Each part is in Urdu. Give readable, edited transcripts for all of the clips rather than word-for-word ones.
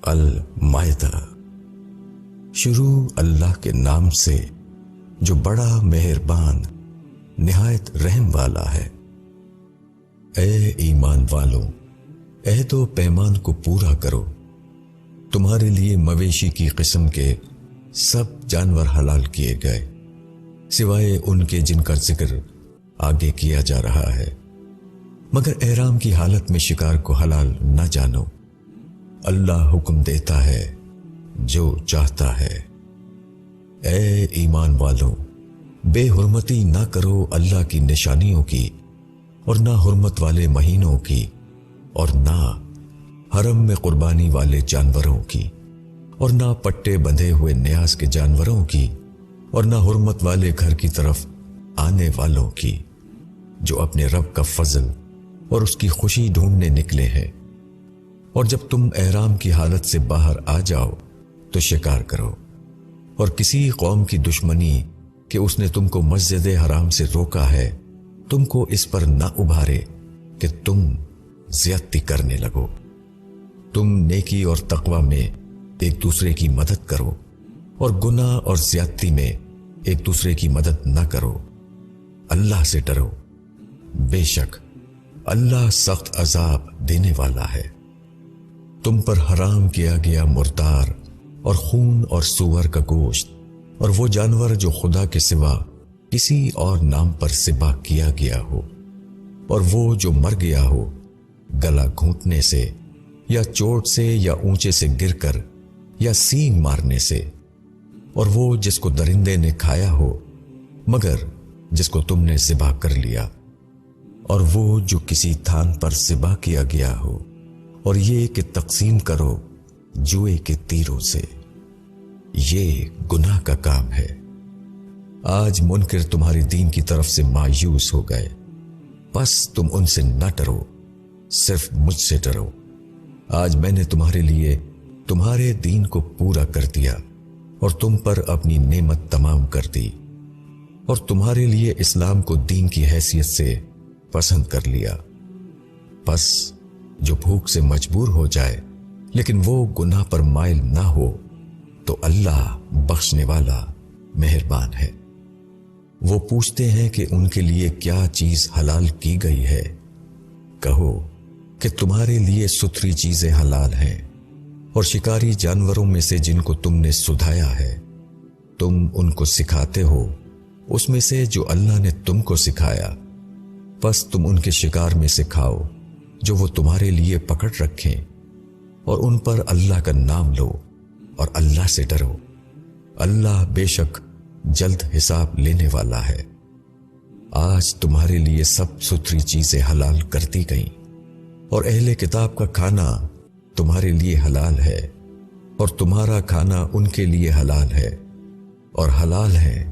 المائدہ۔ شروع اللہ کے نام سے جو بڑا مہربان نہایت رحم والا ہے۔ اے ایمان والو، عہد و پیمان کو پورا کرو۔ تمہارے لیے مویشی کی قسم کے سب جانور حلال کیے گئے، سوائے ان کے جن کا ذکر آگے کیا جا رہا ہے، مگر احرام کی حالت میں شکار کو حلال نہ جانو۔ اللہ حکم دیتا ہے جو چاہتا ہے۔ اے ایمان والو، بے حرمتی نہ کرو اللہ کی نشانیوں کی، اور نہ حرمت والے مہینوں کی، اور نہ حرم میں قربانی والے جانوروں کی، اور نہ پٹے بندھے ہوئے نیاز کے جانوروں کی، اور نہ حرمت والے گھر کی طرف آنے والوں کی، جو اپنے رب کا فضل اور اس کی خوشی ڈھونڈنے نکلے ہیں۔ اور جب تم احرام کی حالت سے باہر آ جاؤ تو شکار کرو، اور کسی قوم کی دشمنی کہ اس نے تم کو مسجد حرام سے روکا ہے تم کو اس پر نہ ابھارے کہ تم زیادتی کرنے لگو۔ تم نیکی اور تقوی میں ایک دوسرے کی مدد کرو، اور گناہ اور زیادتی میں ایک دوسرے کی مدد نہ کرو۔ اللہ سے ڈرو، بے شک اللہ سخت عذاب دینے والا ہے۔ تم پر حرام کیا گیا مردار اور خون اور سور کا گوشت، اور وہ جانور جو خدا کے سوا کسی اور نام پر ذبح کیا گیا ہو، اور وہ جو مر گیا ہو گلا گھونٹنے سے یا چوٹ سے یا اونچے سے گر کر یا سینگ مارنے سے، اور وہ جس کو درندے نے کھایا ہو مگر جس کو تم نے ذبح کر لیا، اور وہ جو کسی تھان پر ذبح کیا گیا ہو، اور یہ کہ تقسیم کرو جوئے کے تیروں سے، یہ گناہ کا کام ہے۔ آج منکر تمہاری دین کی طرف سے مایوس ہو گئے، بس تم ان سے نہ ڈرو، صرف مجھ سے ڈرو۔ آج میں نے تمہارے لیے تمہارے دین کو پورا کر دیا، اور تم پر اپنی نعمت تمام کر دی، اور تمہارے لیے اسلام کو دین کی حیثیت سے پسند کر لیا۔ بس جو بھوک سے مجبور ہو جائے لیکن وہ گناہ پر مائل نہ ہو تو اللہ بخشنے والا مہربان ہے۔ وہ پوچھتے ہیں کہ ان کے لیے کیا چیز حلال کی گئی ہے؟ کہو کہ تمہارے لیے ستھری چیزیں حلال ہیں، اور شکاری جانوروں میں سے جن کو تم نے سدھایا ہے تم ان کو سکھاتے ہو اس میں سے جو اللہ نے تم کو سکھایا، بس تم ان کے شکار میں سے کھاؤ جو وہ تمہارے لیے پکڑ رکھیں، اور ان پر اللہ کا نام لو اور اللہ سے ڈرو۔ اللہ بے شک جلد حساب لینے والا ہے۔ آج تمہارے لیے سب ستھری چیزیں حلال کر دی گئیں، اور اہل کتاب کا کھانا تمہارے لیے حلال ہے، اور تمہارا کھانا ان کے لیے حلال ہے، اور حلال ہے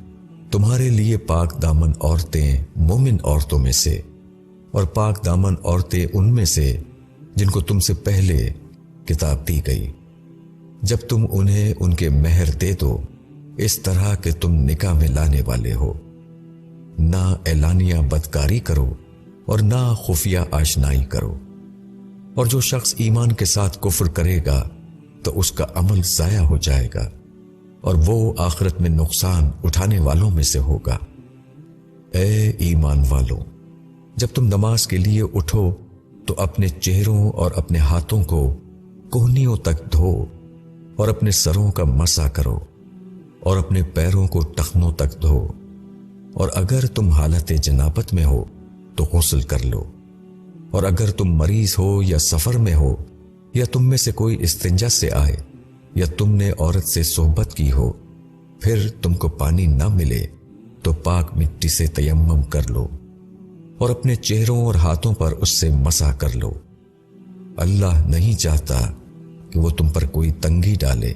تمہارے لیے پاک دامن عورتیں مومن عورتوں میں سے، اور پاک دامن عورتیں ان میں سے جن کو تم سے پہلے کتاب دی گئی، جب تم انہیں ان کے مہر دے دو اس طرح کہ تم نکاح میں لانے والے ہو۔ نہ اعلانیہ بدکاری کرو اور نہ خفیہ آشنائی کرو، اور جو شخص ایمان کے ساتھ کفر کرے گا تو اس کا عمل ضائع ہو جائے گا، اور وہ آخرت میں نقصان اٹھانے والوں میں سے ہوگا۔ اے ایمان والو، جب تم نماز کے لیے اٹھو تو اپنے چہروں اور اپنے ہاتھوں کو کوہنیوں تک دھو، اور اپنے سروں کا مسح کرو، اور اپنے پیروں کو ٹخنوں تک دھو، اور اگر تم حالت جنابت میں ہو تو غسل کر لو، اور اگر تم مریض ہو یا سفر میں ہو، یا تم میں سے کوئی استنجا سے آئے، یا تم نے عورت سے صحبت کی ہو، پھر تم کو پانی نہ ملے تو پاک مٹی سے تیمم کر لو، اور اپنے چہروں اور ہاتھوں پر اس سے مسح کر لو۔ اللہ نہیں چاہتا کہ وہ تم پر کوئی تنگی ڈالے،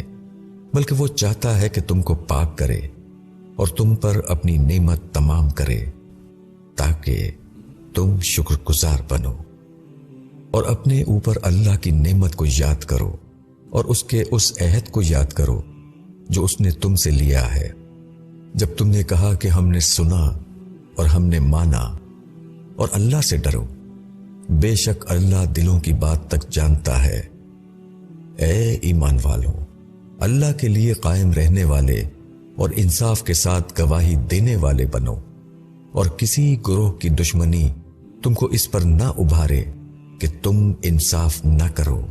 بلکہ وہ چاہتا ہے کہ تم کو پاک کرے اور تم پر اپنی نعمت تمام کرے، تاکہ تم شکر گزار بنو۔ اور اپنے اوپر اللہ کی نعمت کو یاد کرو، اور اس کے اس عہد کو یاد کرو جو اس نے تم سے لیا ہے، جب تم نے کہا کہ ہم نے سنا اور ہم نے مانا۔ اور اللہ سے ڈرو، بے شک اللہ دلوں کی بات تک جانتا ہے۔ اے ایمان والوں، اللہ کے لیے قائم رہنے والے اور انصاف کے ساتھ گواہی دینے والے بنو، اور کسی گروہ کی دشمنی تم کو اس پر نہ ابھارے کہ تم انصاف نہ کرو۔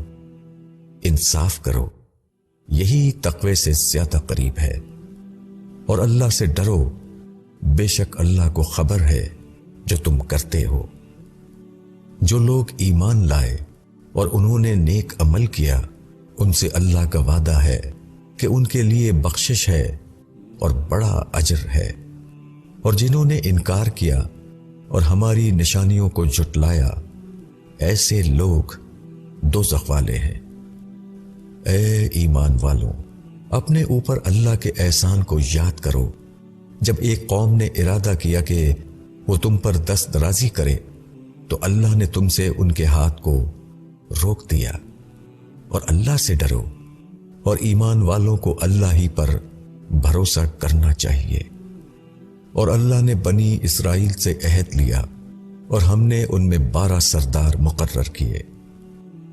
انصاف کرو، یہی تقوی سے زیادہ قریب ہے، اور اللہ سے ڈرو، بے شک اللہ کو خبر ہے جو تم کرتے ہو۔ جو لوگ ایمان لائے اور انہوں نے نیک عمل کیا، ان سے اللہ کا وعدہ ہے کہ ان کے لیے بخشش ہے اور بڑا اجر ہے، اور جنہوں نے انکار کیا اور ہماری نشانیوں کو جھٹلایا، ایسے لوگ دوزخ والے ہیں۔ اے ایمان والوں، اپنے اوپر اللہ کے احسان کو یاد کرو۔ جب ایک قوم نے ارادہ کیا کہ وہ تم پر دست درازی کرے تو اللہ نے تم سے ان کے ہاتھ کو روک دیا، اور اللہ سے ڈرو، اور ایمان والوں کو اللہ ہی پر بھروسہ کرنا چاہیے۔ اور اللہ نے بنی اسرائیل سے عہد لیا، اور ہم نے ان میں 12 سردار مقرر کیے،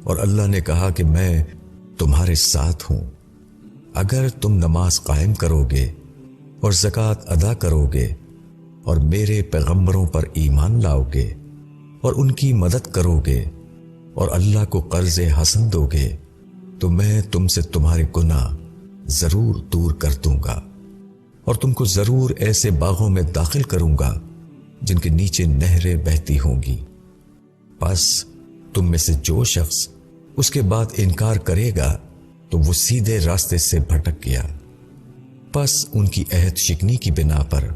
اور اللہ نے کہا کہ میں تمہارے ساتھ ہوں، اگر تم نماز قائم کرو گے اور زکوٰۃ ادا کرو گے اور میرے پیغمبروں پر ایمان لاؤ گے اور ان کی مدد کرو گے اور اللہ کو قرض حسن دو گے، تو میں تم سے تمہارے گناہ ضرور دور کر دوں گا، اور تم کو ضرور ایسے باغوں میں داخل کروں گا جن کے نیچے نہریں بہتی ہوں گی۔ پس تم میں سے جو شخص اس کے بعد انکار کرے گا تو وہ سیدھے راستے سے بھٹک گیا۔ پس ان کی عہد شکنی کی بنا پر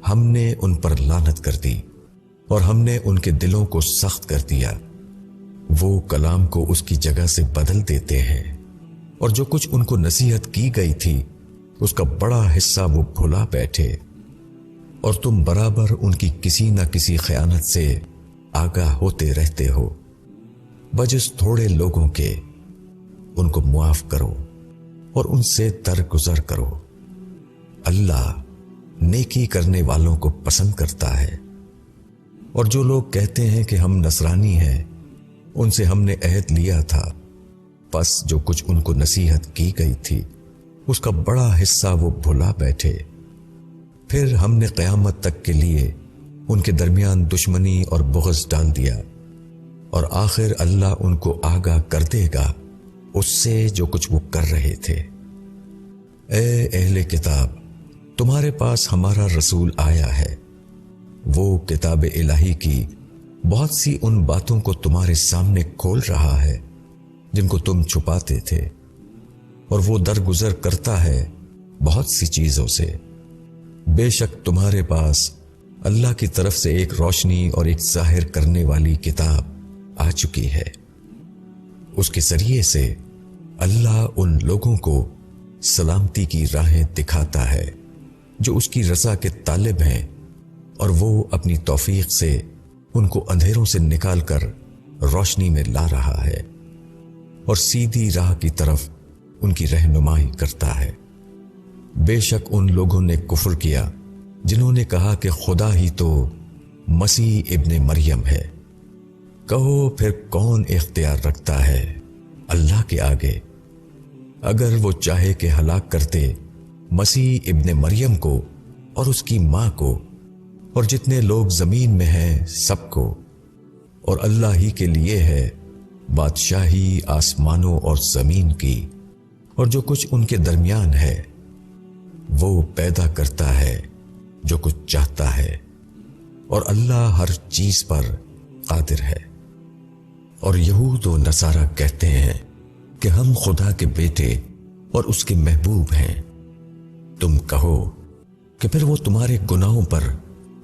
ہم نے ان پر لعنت کر دی، اور ہم نے ان کے دلوں کو سخت کر دیا۔ وہ کلام کو اس کی جگہ سے بدل دیتے ہیں، اور جو کچھ ان کو نصیحت کی گئی تھی اس کا بڑا حصہ وہ بھلا بیٹھے، اور تم برابر ان کی کسی نہ کسی خیانت سے آگاہ ہوتے رہتے ہو۔ بجز تھوڑے لوگوں کے ان کو معاف کرو اور ان سے درگزر کرو۔ اللہ نیکی کرنے والوں کو پسند کرتا ہے۔ اور جو لوگ کہتے ہیں کہ ہم نصرانی ہیں، ان سے ہم نے عہد لیا تھا، پس جو کچھ ان کو نصیحت کی گئی تھی اس کا بڑا حصہ وہ بھلا بیٹھے۔ پھر ہم نے قیامت تک کے لیے ان کے درمیان دشمنی اور بغض ڈال دیا، اور آخر اللہ ان کو آگاہ کر دے گا اس سے جو کچھ وہ کر رہے تھے۔ اے اہل کتاب، تمہارے پاس ہمارا رسول آیا ہے، وہ کتاب الہی کی بہت سی ان باتوں کو تمہارے سامنے کھول رہا ہے جن کو تم چھپاتے تھے، اور وہ درگزر کرتا ہے بہت سی چیزوں سے۔ بے شک تمہارے پاس اللہ کی طرف سے ایک روشنی اور ایک ظاہر کرنے والی کتاب آ چکی ہے۔ اس کے ذریعے سے اللہ ان لوگوں کو سلامتی کی راہیں دکھاتا ہے جو اس کی رضا کے طالب ہیں، اور وہ اپنی توفیق سے ان کو اندھیروں سے نکال کر روشنی میں لا رہا ہے، اور سیدھی راہ کی طرف ان کی رہنمائی کرتا ہے۔ بے شک ان لوگوں نے کفر کیا جنہوں نے کہا کہ خدا ہی تو مسیح ابن مریم ہے۔ کہو پھر کون اختیار رکھتا ہے اللہ کے آگے؟ اگر وہ چاہے کہ ہلاک کرتے مسیح ابن مریم کو اور اس کی ماں کو اور جتنے لوگ زمین میں ہیں سب کو، اور اللہ ہی کے لیے ہے بادشاہی آسمانوں اور زمین کی اور جو کچھ ان کے درمیان ہے، وہ پیدا کرتا ہے جو کچھ چاہتا ہے، اور اللہ ہر چیز پر قادر ہے۔ اور یہود و نصارہ کہتے ہیں کہ ہم خدا کے بیٹے اور اس کے محبوب ہیں۔ تم کہو کہ پھر وہ تمہارے گناہوں پر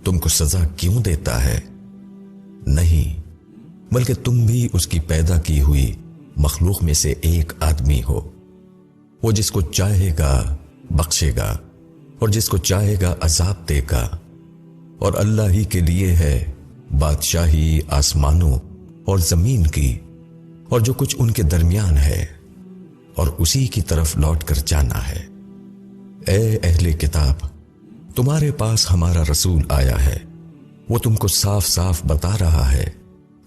تم کو سزا کیوں دیتا ہے؟ نہیں، بلکہ تم بھی اس کی پیدا کی ہوئی مخلوق میں سے ایک آدمی ہو۔ وہ جس کو چاہے گا بخشے گا اور جس کو چاہے گا عذاب دے گا، اور اللہ ہی کے لیے ہے بادشاہی آسمانوں اور زمین کی اور جو کچھ ان کے درمیان ہے، اور اسی کی طرف لوٹ کر جانا ہے۔ اے اہل کتاب، تمہارے پاس ہمارا رسول آیا ہے، وہ تم کو صاف صاف بتا رہا ہے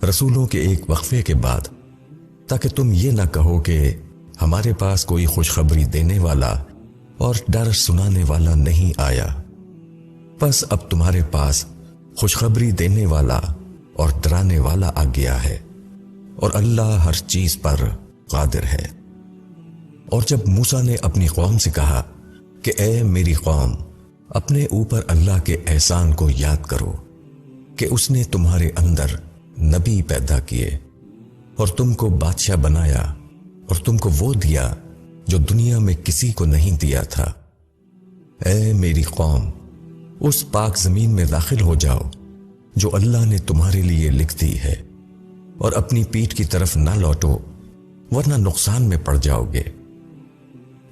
رسولوں کے ایک وقفے کے بعد، تاکہ تم یہ نہ کہو کہ ہمارے پاس کوئی خوشخبری دینے والا اور ڈر سنانے والا نہیں آیا، بس اب تمہارے پاس خوشخبری دینے والا اور ڈرانے والا آ گیا ہے، اور اللہ ہر چیز پر قادر ہے۔ اور جب موسیٰ نے اپنی قوم سے کہا کہ اے میری قوم، اپنے اوپر اللہ کے احسان کو یاد کرو کہ اس نے تمہارے اندر نبی پیدا کیے اور تم کو بادشاہ بنایا اور تم کو وہ دیا جو دنیا میں کسی کو نہیں دیا تھا۔ اے میری قوم، اس پاک زمین میں داخل ہو جاؤ جو اللہ نے تمہارے لیے لکھ دی ہے، اور اپنی پیٹھ کی طرف نہ لوٹو ورنہ نقصان میں پڑ جاؤ گے۔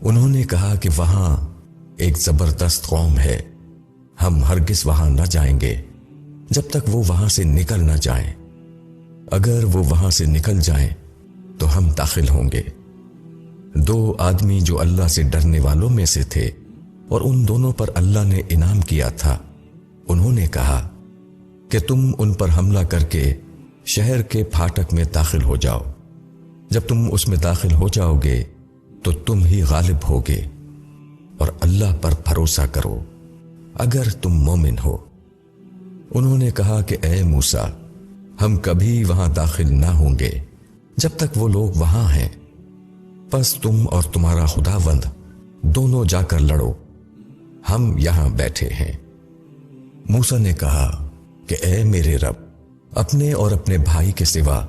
انہوں نے کہا کہ وہاں ایک زبردست قوم ہے، ہم ہرگز وہاں نہ جائیں گے جب تک وہ وہاں سے نکل نہ جائیں، اگر وہ وہاں سے نکل جائیں تو ہم داخل ہوں گے۔ دو آدمی جو اللہ سے ڈرنے والوں میں سے تھے اور ان دونوں پر اللہ نے انعام کیا تھا، انہوں نے کہا کہ تم ان پر حملہ کر کے شہر کے پھاٹک میں داخل ہو جاؤ، جب تم اس میں داخل ہو جاؤ گے تو تم ہی غالب ہوگے، اور اللہ پر بھروسہ کرو اگر تم مومن ہو۔ انہوں نے کہا کہ اے موسیٰ، ہم کبھی وہاں داخل نہ ہوں گے جب تک وہ لوگ وہاں ہیں، بس تم اور تمہارا خداوند دونوں جا کر لڑو، ہم یہاں بیٹھے ہیں۔ موسیٰ نے کہا کہ اے میرے رب، اپنے اور اپنے بھائی کے سوا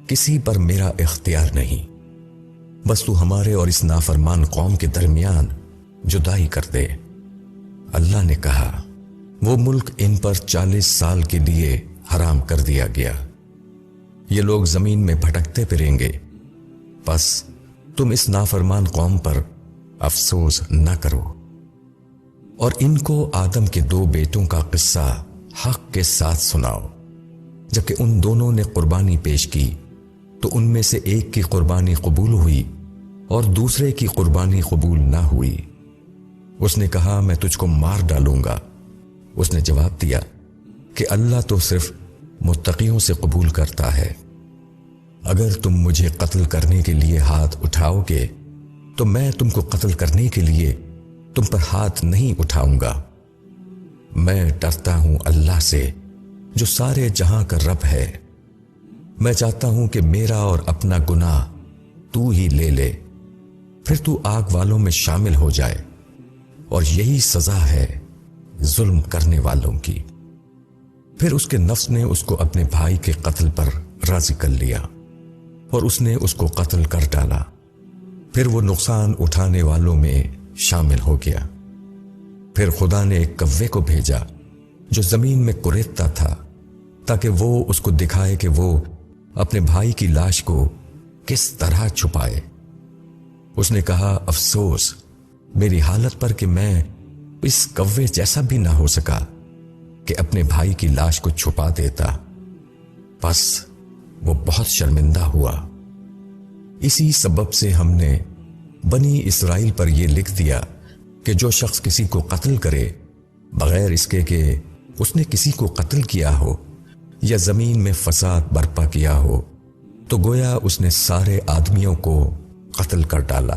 کسی پر میرا اختیار نہیں، بس تو ہمارے اور اس نافرمان قوم کے درمیان جدائی کر دے۔ اللہ نے کہا وہ ملک ان پر 40 سال کے لیے حرام کر دیا گیا، یہ لوگ زمین میں بھٹکتے پھریں گے، بس تم اس نافرمان قوم پر افسوس نہ کرو۔ اور ان کو آدم کے 2 بیٹوں کا قصہ حق کے ساتھ سناؤ۔ جبکہ ان دونوں نے قربانی پیش کی تو ان میں سے ایک کی قربانی قبول ہوئی اور دوسرے کی قربانی قبول نہ ہوئی۔ اس نے کہا میں تجھ کو مار ڈالوں گا۔ اس نے جواب دیا کہ اللہ تو صرف متقیوں سے قبول کرتا ہے، اگر تم مجھے قتل کرنے کے لیے ہاتھ اٹھاؤ گے تو میں تم کو قتل کرنے کے لیے تم پر ہاتھ نہیں اٹھاؤں گا۔ میں ڈرتا ہوں اللہ سے جو سارے جہاں کا رب ہے، میں چاہتا ہوں کہ میرا اور اپنا گناہ تو ہی لے لے، پھر تو آگ والوں میں شامل ہو جائے، اور یہی سزا ہے ظلم کرنے والوں کی۔ پھر اس کے نفس نے اس کو اپنے بھائی کے قتل پر راضی کر لیا اور اس نے اس کو قتل کر ڈالا، پھر وہ نقصان اٹھانے والوں میں شامل ہو گیا۔ پھر خدا نے ایک کوے کو بھیجا جو زمین میں کریدتا تھا تاکہ وہ اس کو دکھائے کہ وہ اپنے بھائی کی لاش کو کس طرح چھپائے۔ اس نے کہا افسوس میری حالت پر کہ میں اس کوے جیسا بھی نہ ہو سکا کہ اپنے بھائی کی لاش کو چھپا دیتا، بس وہ بہت شرمندہ ہوا۔ اسی سبب سے ہم نے بنی اسرائیل پر یہ لکھ دیا کہ جو شخص کسی کو قتل کرے بغیر اس کے کہ اس نے کسی کو قتل کیا ہو یا زمین میں فساد برپا کیا ہو تو گویا اس نے سارے آدمیوں کو قتل کر ڈالا،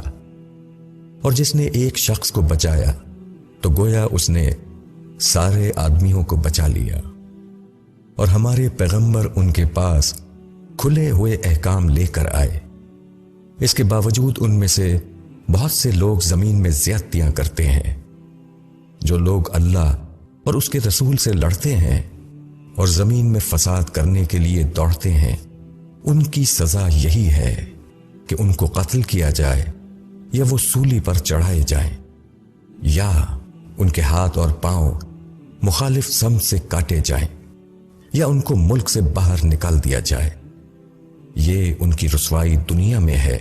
اور جس نے ایک شخص کو بچایا تو گویا اس نے سارے آدمیوں کو بچا لیا۔ اور ہمارے پیغمبر ان کے پاس کھلے ہوئے احکام لے کر آئے، اس کے باوجود ان میں سے بہت سے لوگ زمین میں زیادتیاں کرتے ہیں۔ جو لوگ اللہ اور اس کے رسول سے لڑتے ہیں اور زمین میں فساد کرنے کے لیے دوڑتے ہیں، ان کی سزا یہی ہے کہ ان کو قتل کیا جائے یا وہ سولی پر چڑھائے جائیں، یا ان کے ہاتھ اور پاؤں مخالف سمت سے کاٹے جائیں، یا ان کو ملک سے باہر نکال دیا جائے۔ یہ ان کی رسوائی دنیا میں ہے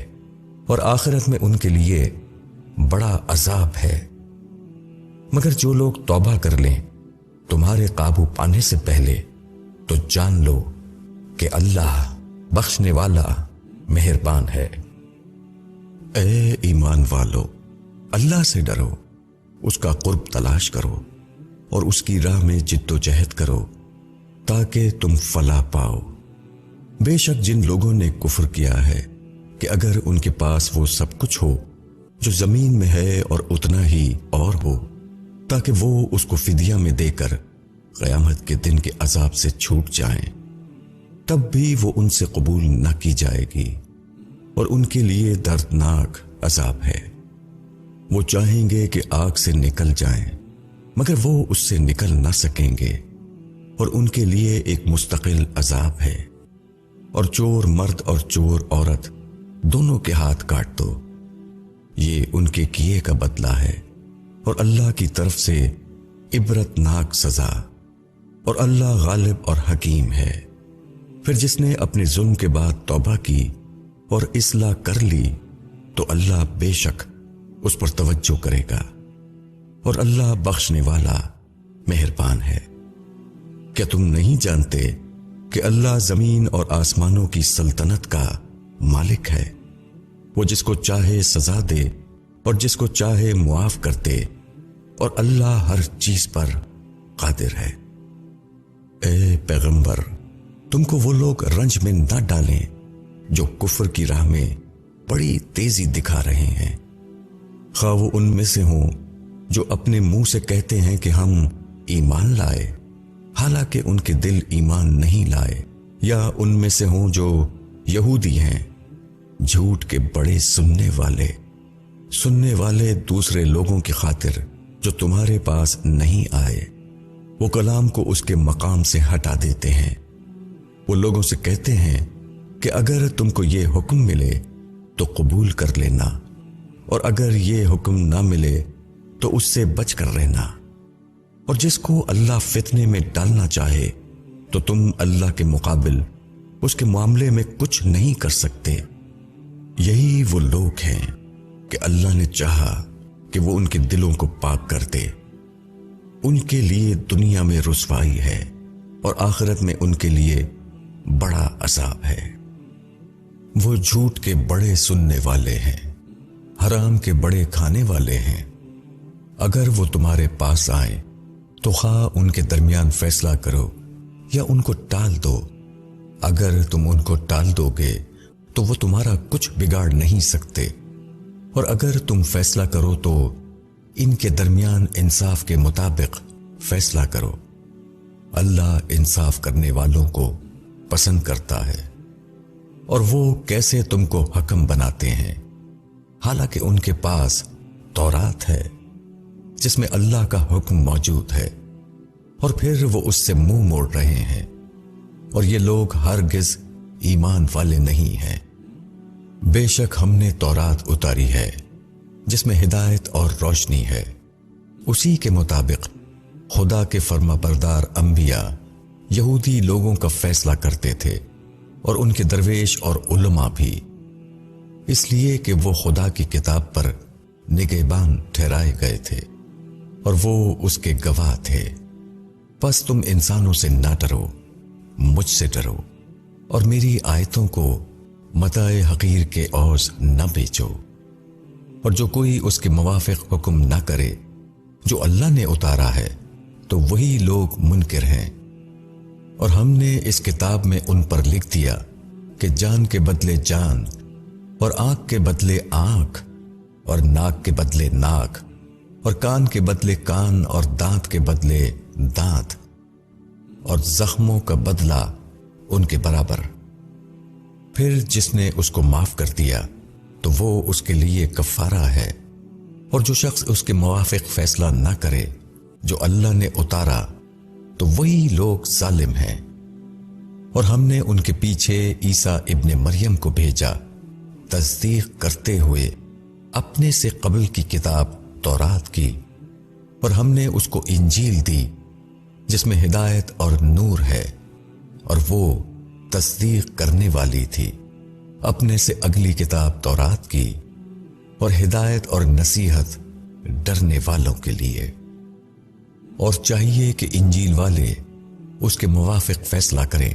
اور آخرت میں ان کے لیے بڑا عذاب ہے۔ مگر جو لوگ توبہ کر لیں تمہارے قابو پانے سے پہلے تو جان لو کہ اللہ بخشنے والا مہربان ہے۔ اے ایمان والو، اللہ سے ڈرو، اس کا قرب تلاش کرو اور اس کی راہ میں جد و جہد کرو تاکہ تم فلاح پاؤ۔ بے شک جن لوگوں نے کفر کیا ہے کہ اگر ان کے پاس وہ سب کچھ ہو جو زمین میں ہے اور اتنا ہی اور ہو، تاکہ وہ اس کو فدیہ میں دے کر قیامت کے دن کے عذاب سے چھوٹ جائیں، تب بھی وہ ان سے قبول نہ کی جائے گی اور ان کے لیے دردناک عذاب ہے۔ وہ چاہیں گے کہ آگ سے نکل جائیں مگر وہ اس سے نکل نہ سکیں گے، اور ان کے لیے ایک مستقل عذاب ہے۔ اور چور مرد اور چور عورت دونوں کے ہاتھ کاٹ دو، یہ ان کے کیے کا بدلہ ہے، اور اللہ کی طرف سے عبرتناک سزا، اور اللہ غالب اور حکیم ہے۔ پھر جس نے اپنے ظلم کے بعد توبہ کی اور اصلاح کر لی تو اللہ بے شک اس پر توجہ کرے گا، اور اللہ بخشنے والا مہربان ہے۔ کیا تم نہیں جانتے کہ اللہ زمین اور آسمانوں کی سلطنت کا مالک ہے؟ وہ جس کو چاہے سزا دے اور جس کو چاہے معاف کر دے، اور اللہ ہر چیز پر قادر ہے۔ اے پیغمبر، تم کو وہ لوگ رنج میں نہ ڈالیں جو کفر کی راہ میں بڑی تیزی دکھا رہے ہیں، خواہ وہ ان میں سے ہوں جو اپنے منہ سے کہتے ہیں کہ ہم ایمان لائے حالانکہ ان کے دل ایمان نہیں لائے، یا ان میں سے ہوں جو یہودی ہیں، جھوٹ کے بڑے سننے والے دوسرے لوگوں کی خاطر جو تمہارے پاس نہیں آئے، وہ کلام کو اس کے مقام سے ہٹا دیتے ہیں۔ وہ لوگوں سے کہتے ہیں کہ اگر تم کو یہ حکم ملے تو قبول کر لینا، اور اگر یہ حکم نہ ملے تو اس سے بچ کر رہنا، اور جس کو اللہ فتنے میں ڈالنا چاہے تو تم اللہ کے مقابل اس کے معاملے میں کچھ نہیں کر سکتے۔ یہی وہ لوگ ہیں کہ اللہ نے چاہا کہ وہ ان کے دلوں کو پاک کر دے، ان کے لیے دنیا میں رسوائی ہے اور آخرت میں ان کے لیے بڑا عذاب ہے۔ وہ جھوٹ کے بڑے سننے والے ہیں، حرام کے بڑے کھانے والے ہیں۔ اگر وہ تمہارے پاس آئیں تو خواہ ان کے درمیان فیصلہ کرو یا ان کو ٹال دو، اگر تم ان کو ٹال دو گے تو وہ تمہارا کچھ بگاڑ نہیں سکتے، اور اگر تم فیصلہ کرو تو ان کے درمیان انصاف کے مطابق فیصلہ کرو۔ اللہ انصاف کرنے والوں کو پسند کرتا ہے۔ اور وہ کیسے تم کو حکم بناتے ہیں حالانکہ ان کے پاس تورات ہے جس میں اللہ کا حکم موجود ہے، اور پھر وہ اس سے منہ موڑ رہے ہیں، اور یہ لوگ ہرگز ایمان والے نہیں ہیں۔ بے شک ہم نے تورات اتاری ہے جس میں ہدایت اور روشنی ہے، اسی کے مطابق خدا کے فرما بردار انبیاء یہودی لوگوں کا فیصلہ کرتے تھے، اور ان کے درویش اور علماء بھی، اس لیے کہ وہ خدا کی کتاب پر نگہبان ٹھہرائے گئے تھے اور وہ اس کے گواہ تھے۔ پس تم انسانوں سے نہ ڈرو، مجھ سے ڈرو، اور میری آیتوں کو متاع حقیر کے عوض نہ بیچو۔ اور جو کوئی اس کے موافق حکم نہ کرے جو اللہ نے اتارا ہے تو وہی لوگ منکر ہیں۔ اور ہم نے اس کتاب میں ان پر لکھ دیا کہ جان کے بدلے جان، اور آنکھ کے بدلے آنکھ، اور ناک کے بدلے ناک، اور کان کے بدلے کان، اور دانت کے بدلے دانت، اور زخموں کا بدلہ ان کے برابر۔ پھر جس نے اس کو معاف کر دیا تو وہ اس کے لیے کفارہ ہے، اور جو شخص اس کے موافق فیصلہ نہ کرے جو اللہ نے اتارا تو وہی لوگ ظالم ہیں۔ اور ہم نے ان کے پیچھے عیسیٰ ابن مریم کو بھیجا تصدیق کرتے ہوئے اپنے سے قبل کی کتاب تورات کی، اور ہم نے اس کو انجیل دی جس میں ہدایت اور نور ہے، اور وہ تصدیق کرنے والی تھی اپنے سے اگلی کتاب تورات کی، اور ہدایت اور نصیحت ڈرنے والوں کے لیے۔ اور چاہیے کہ انجیل والے اس کے موافق فیصلہ کریں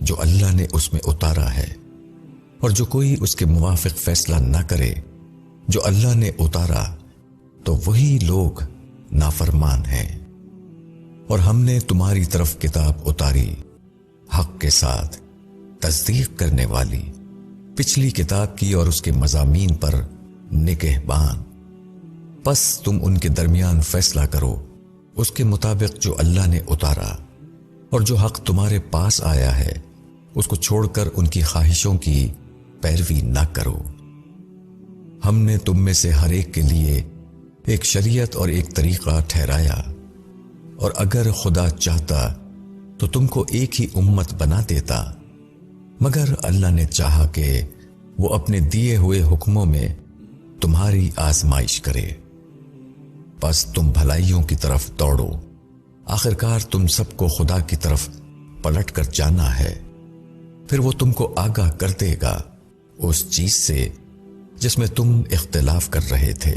جو اللہ نے اس میں اتارا ہے، اور جو کوئی اس کے موافق فیصلہ نہ کرے جو اللہ نے اتارا تو وہی لوگ نافرمان ہیں۔ اور ہم نے تمہاری طرف کتاب اتاری حق کے ساتھ، تصدیق کرنے والی، پچھلی کتاب کی اور اس کے مضامین پر نگہبان۔ پس تم ان کے درمیان فیصلہ کرو اس کے مطابق جو اللہ نے اتارا، اور جو حق تمہارے پاس آیا ہے اس کو چھوڑ کر ان کی خواہشوں کی پیروی نہ کرو۔ ہم نے تم میں سے ہر ایک کے لیے ایک شریعت اور ایک طریقہ ٹھہرایا، اور اگر خدا چاہتا تو تم کو ایک ہی امت بنا دیتا، مگر اللہ نے چاہا کہ وہ اپنے دیے ہوئے حکموں میں تمہاری آزمائش کرے۔ بس تم بھلائیوں کی طرف دوڑو، آخرکار تم سب کو خدا کی طرف پلٹ کر جانا ہے، پھر وہ تم کو آگاہ کر دے گا اس چیز سے جس میں تم اختلاف کر رہے تھے،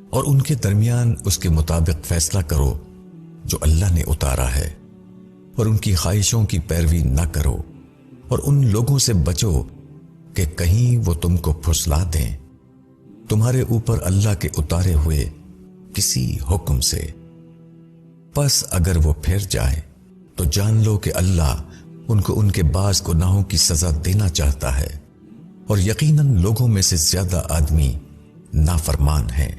اور ان کے درمیان اس کے مطابق فیصلہ کرو جو اللہ نے اتارا ہے، اور ان کی خواہشوں کی پیروی نہ کرو، اور ان لوگوں سے بچو کہ کہیں وہ تم کو پھسلا دیں تمہارے اوپر اللہ کے اتارے ہوئے کسی حکم سے۔ پس اگر وہ پھر جائیں تو جان لو کہ اللہ ان کو ان کے بعض گناہوں کی سزا دینا چاہتا ہے، اور یقیناً لوگوں میں سے زیادہ آدمی نافرمان ہیں۔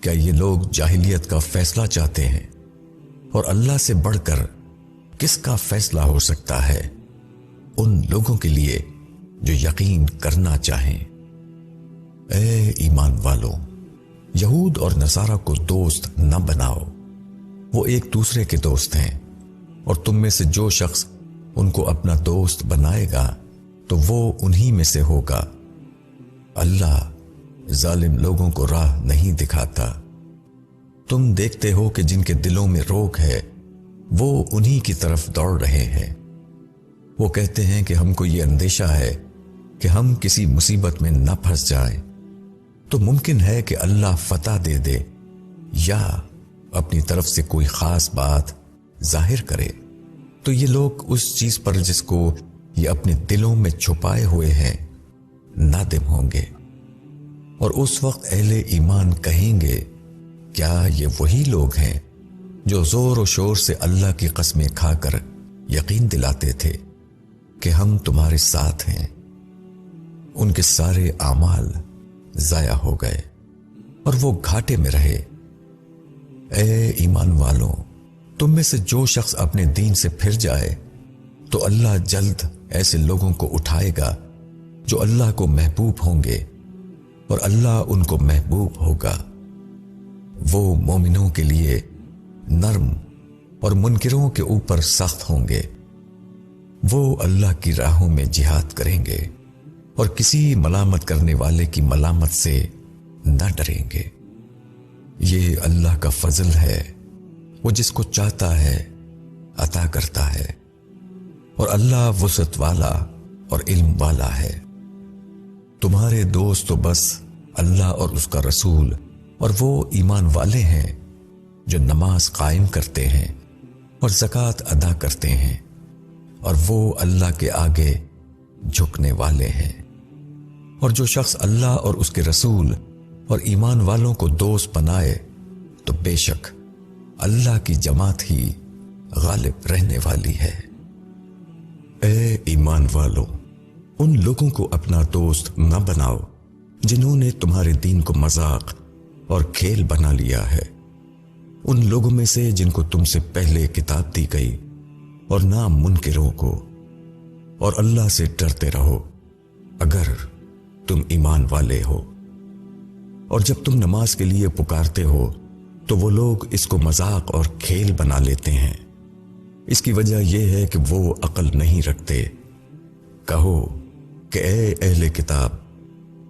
کیا یہ لوگ جاہلیت کا فیصلہ چاہتے ہیں؟ اور اللہ سے بڑھ کر کس کا فیصلہ ہو سکتا ہے ان لوگوں کے لیے جو یقین کرنا چاہیں۔ اے ایمان والو، یہود اور نصارہ کو دوست نہ بناؤ، وہ ایک دوسرے کے دوست ہیں، اور تم میں سے جو شخص ان کو اپنا دوست بنائے گا تو وہ انہی میں سے ہوگا۔ اللہ ظالم لوگوں کو راہ نہیں دکھاتا۔ تم دیکھتے ہو کہ جن کے دلوں میں روگ ہے وہ انہی کی طرف دوڑ رہے ہیں۔ وہ کہتے ہیں کہ ہم کو یہ اندیشہ ہے کہ ہم کسی مصیبت میں نہ پھنس جائیں، تو ممکن ہے کہ اللہ فتح دے دے یا اپنی طرف سے کوئی خاص بات ظاہر کرے، تو یہ لوگ اس چیز پر جس کو یہ اپنے دلوں میں چھپائے ہوئے ہیں نادم ہوں گے۔ اور اس وقت اہل ایمان کہیں گے، کیا یہ وہی لوگ ہیں جو زور و شور سے اللہ کی قسمیں کھا کر یقین دلاتے تھے کہ ہم تمہارے ساتھ ہیں؟ ان کے سارے اعمال ضائع ہو گئے اور وہ گھاٹے میں رہے۔ اے ایمان والوں، تم میں سے جو شخص اپنے دین سے پھر جائے تو اللہ جلد ایسے لوگوں کو اٹھائے گا جو اللہ کو محبوب ہوں گے، اور اللہ ان کو محبوب ہوگا۔ وہ مومنوں کے لیے نرم اور منکروں کے اوپر سخت ہوں گے۔ وہ اللہ کی راہوں میں جہاد کریں گے اور کسی ملامت کرنے والے کی ملامت سے نہ ڈریں گے۔ یہ اللہ کا فضل ہے، وہ جس کو چاہتا ہے عطا کرتا ہے، اور اللہ وسعت والا اور علم والا ہے۔ تمہارے دوست تو بس اللہ اور اس کا رسول اور وہ ایمان والے ہیں جو نماز قائم کرتے ہیں اور زکوٰۃ ادا کرتے ہیں، اور وہ اللہ کے آگے جھکنے والے ہیں۔ اور جو شخص اللہ اور اس کے رسول اور ایمان والوں کو دوست بنائے تو بے شک اللہ کی جماعت ہی غالب رہنے والی ہے۔ اے ایمان والو، ان لوگوں کو اپنا دوست نہ بناؤ جنہوں نے تمہارے دین کو مذاق اور کھیل بنا لیا ہے، ان لوگوں میں سے جن کو تم سے پہلے کتاب دی گئی، اور نہ منکروں کو۔ اور اللہ سے ڈرتے رہو اگر تم ایمان والے ہو۔ اور جب تم نماز کے لیے پکارتے ہو تو وہ لوگ اس کو مذاق اور کھیل بنا لیتے ہیں۔ اس کی وجہ یہ ہے کہ وہ عقل نہیں رکھتے۔ کہو کہ اے اہل کتاب،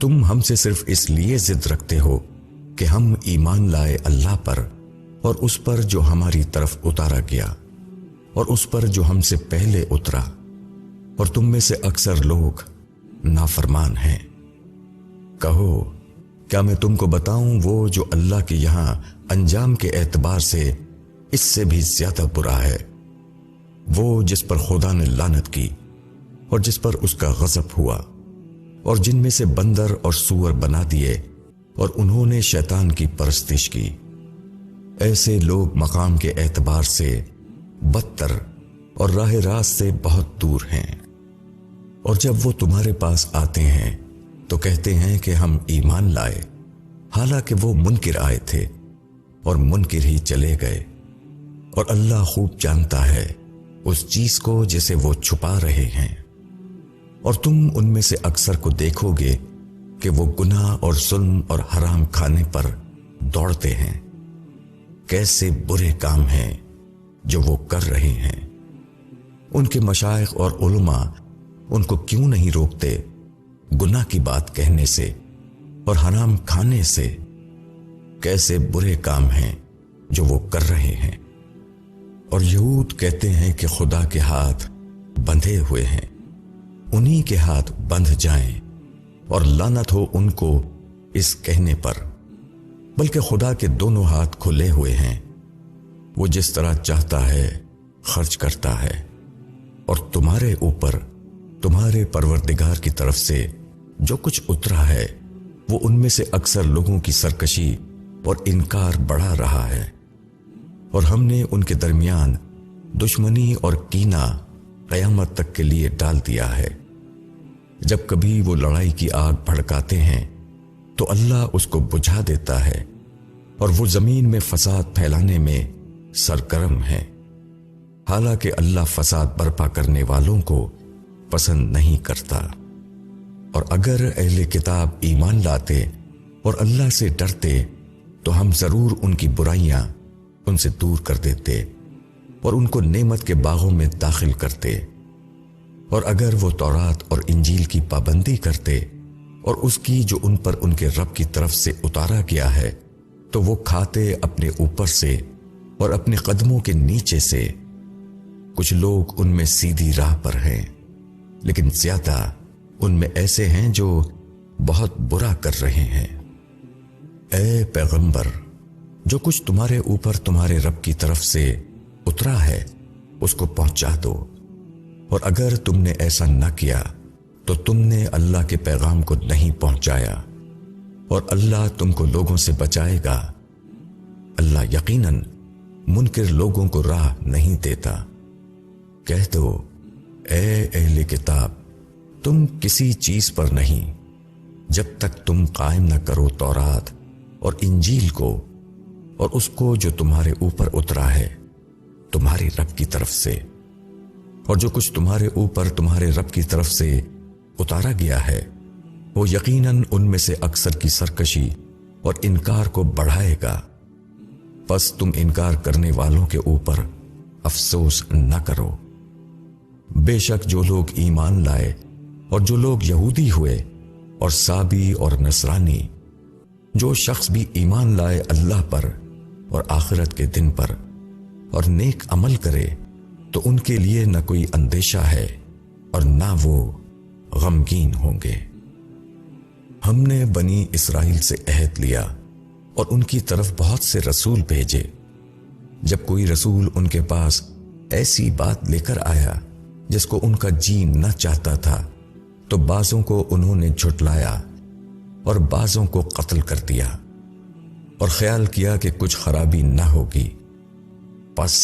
تم ہم سے صرف اس لیے ضد رکھتے ہو کہ ہم ایمان لائے اللہ پر اور اس پر جو ہماری طرف اتارا گیا اور اس پر جو ہم سے پہلے اترا، اور تم میں سے اکثر لوگ نافرمان ہیں۔ کہو کیا میں تم کو بتاؤں وہ جو اللہ کے یہاں انجام کے اعتبار سے اس سے بھی زیادہ برا ہے، وہ جس پر خدا نے لعنت کی اور جس پر اس کا غضب ہوا، اور جن میں سے بندر اور سور بنا دیے اور انہوں نے شیطان کی پرستش کی۔ ایسے لوگ مقام کے اعتبار سے بدتر اور راہ راست سے بہت دور ہیں۔ اور جب وہ تمہارے پاس آتے ہیں تو کہتے ہیں کہ ہم ایمان لائے، حالانکہ وہ منکر آئے تھے اور منکر ہی چلے گئے۔ اور اللہ خوب جانتا ہے اس چیز کو جسے وہ چھپا رہے ہیں۔ اور تم ان میں سے اکثر کو دیکھو گے کہ وہ گناہ اور ظلم اور حرام کھانے پر دوڑتے ہیں۔ کیسے برے کام ہیں جو وہ کر رہے ہیں۔ ان کے مشائخ اور علماء ان کو کیوں نہیں روکتے گناہ کی بات کہنے سے اور حرام کھانے سے؟ کیسے برے کام ہیں جو وہ کر رہے ہیں۔ اور یہود کہتے ہیں کہ خدا کے ہاتھ بندھے ہوئے ہیں، انہی کے ہاتھ بندھ جائیں، اور لعنت ہو ان کو اس کہنے پر۔ بلکہ خدا کے دونوں ہاتھ کھلے ہوئے ہیں، وہ جس طرح چاہتا ہے خرچ کرتا ہے، اور تمہارے اوپر تمہارے پروردگار کی طرف سے جو کچھ اترا ہے وہ ان میں سے اکثر لوگوں کی سرکشی اور انکار بڑھا رہا ہے۔ اور ہم نے ان کے درمیان دشمنی اور کینہ قیامت تک کے لیے ڈال دیا ہے۔ جب کبھی وہ لڑائی کی آگ بھڑکاتے ہیں تو اللہ اس کو بجھا دیتا ہے، اور وہ زمین میں فساد پھیلانے میں سرگرم ہے، حالانکہ اللہ فساد برپا کرنے والوں کو پسند نہیں کرتا۔ اور اگر اہل کتاب ایمان لاتے اور اللہ سے ڈرتے تو ہم ضرور ان کی برائیاں ان سے دور کر دیتے اور ان کو نعمت کے باغوں میں داخل کرتے۔ اور اگر وہ تورات اور انجیل کی پابندی کرتے اور اس کی جو ان پر ان کے رب کی طرف سے اتارا گیا ہے تو وہ کھاتے اپنے اوپر سے اور اپنے قدموں کے نیچے سے۔ کچھ لوگ ان میں سیدھی راہ پر ہیں، لیکن زیادہ ان میں ایسے ہیں جو بہت برا کر رہے ہیں۔ اے پیغمبر، جو کچھ تمہارے اوپر تمہارے رب کی طرف سے اترا ہے اس کو پہنچا دو، اور اگر تم نے ایسا نہ کیا تو تم نے اللہ کے پیغام کو نہیں پہنچایا، اور اللہ تم کو لوگوں سے بچائے گا۔ اللہ یقیناً منکر لوگوں کو راہ نہیں دیتا۔ کہہ دو، اے اہل کتاب، تم کسی چیز پر نہیں جب تک تم قائم نہ کرو تورات اور انجیل کو اور اس کو جو تمہارے اوپر اترا ہے تمہاری رب کی طرف سے، اور جو کچھ تمہارے اوپر تمہارے رب کی طرف سے اتارا گیا ہے وہ یقیناً ان میں سے اکثر کی سرکشی اور انکار کو بڑھائے گا۔ پس تم انکار کرنے والوں کے اوپر افسوس نہ کرو۔ بے شک جو لوگ ایمان لائے اور جو لوگ یہودی ہوئے اور سابی اور نصرانی، جو شخص بھی ایمان لائے اللہ پر اور آخرت کے دن پر اور نیک عمل کرے تو ان کے لیے نہ کوئی اندیشہ ہے اور نہ وہ غمگین ہوں گے۔ ہم نے بنی اسرائیل سے عہد لیا اور ان کی طرف بہت سے رسول بھیجے۔ جب کوئی رسول ان کے پاس ایسی بات لے کر آیا جس کو ان کا جی نہ چاہتا تھا تو بعضوں کو انہوں نے جھٹلایا اور بعضوں کو قتل کر دیا، اور خیال کیا کہ کچھ خرابی نہ ہوگی، پس